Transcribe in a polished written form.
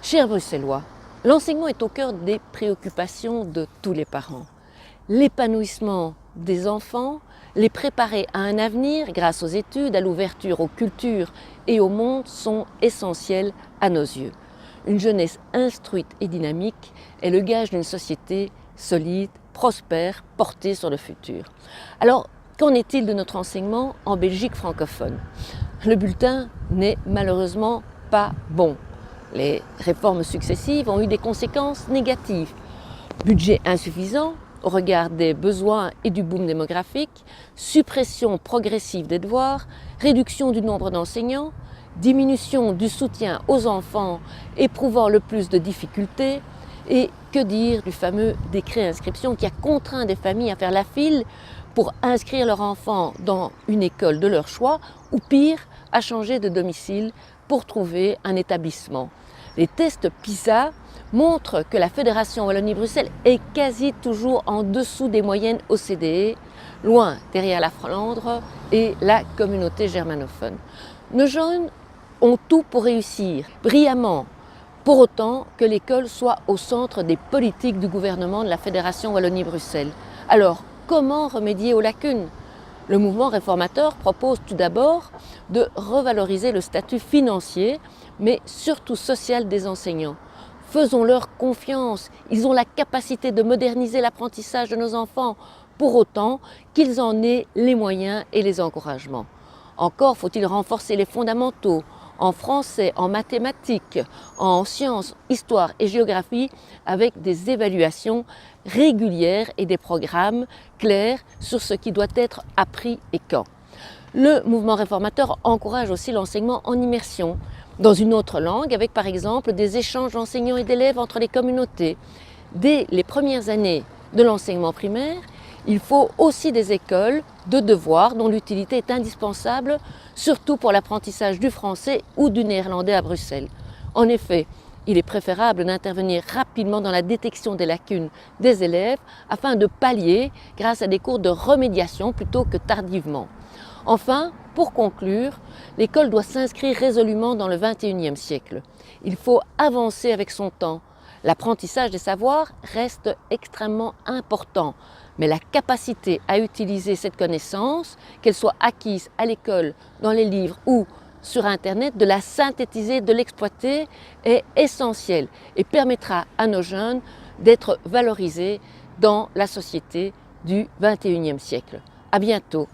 Chers Bruxellois, l'enseignement est au cœur des préoccupations de tous les parents. L'épanouissement des enfants, les préparer à un avenir grâce aux études, à l'ouverture aux cultures et au monde sont essentiels à nos yeux. Une jeunesse instruite et dynamique est le gage d'une société solide, prospère, portée sur le futur. Alors, qu'en est-il de notre enseignement en Belgique francophone? Le bulletin n'est malheureusement pas bon. Les réformes successives ont eu des conséquences négatives. Budget insuffisant au regard des besoins et du boom démographique, suppression progressive des devoirs, réduction du nombre d'enseignants, diminution du soutien aux enfants éprouvant le plus de difficultés, et que dire du fameux décret inscription qui a contraint des familles à faire la file pour inscrire leur enfant dans une école de leur choix ou pire, à changer de domicile pour trouver un établissement. Les tests PISA montrent que la Fédération Wallonie-Bruxelles est quasi toujours en dessous des moyennes OCDE, loin derrière la Flandre et la communauté germanophone. Nos jeunes ont tout pour réussir, brillamment, pour autant que l'école soit au centre des politiques du gouvernement de la Fédération Wallonie-Bruxelles. Alors, comment remédier aux lacunes ? Le mouvement réformateur propose tout d'abord de revaloriser le statut financier, mais surtout social des enseignants. Faisons-leur confiance, ils ont la capacité de moderniser l'apprentissage de nos enfants, pour autant qu'ils en aient les moyens et les encouragements. Encore faut-il renforcer les fondamentaux, en français, en mathématiques, en sciences, histoire et géographie, avec des évaluations régulières et des programmes clairs sur ce qui doit être appris et quand. Le mouvement réformateur encourage aussi l'enseignement en immersion, dans une autre langue, avec par exemple des échanges d'enseignants et d'élèves entre les communautés. Dès les premières années de l'enseignement primaire, il faut aussi des écoles de devoirs dont l'utilité est indispensable, surtout pour l'apprentissage du français ou du néerlandais à Bruxelles. En effet, il est préférable d'intervenir rapidement dans la détection des lacunes des élèves afin de pallier grâce à des cours de remédiation plutôt que tardivement. Enfin, pour conclure, l'école doit s'inscrire résolument dans le XXIe siècle. Il faut avancer avec son temps. L'apprentissage des savoirs reste extrêmement important, mais la capacité à utiliser cette connaissance, qu'elle soit acquise à l'école, dans les livres ou sur Internet, de la synthétiser, de l'exploiter est essentielle et permettra à nos jeunes d'être valorisés dans la société du XXIe siècle. À bientôt.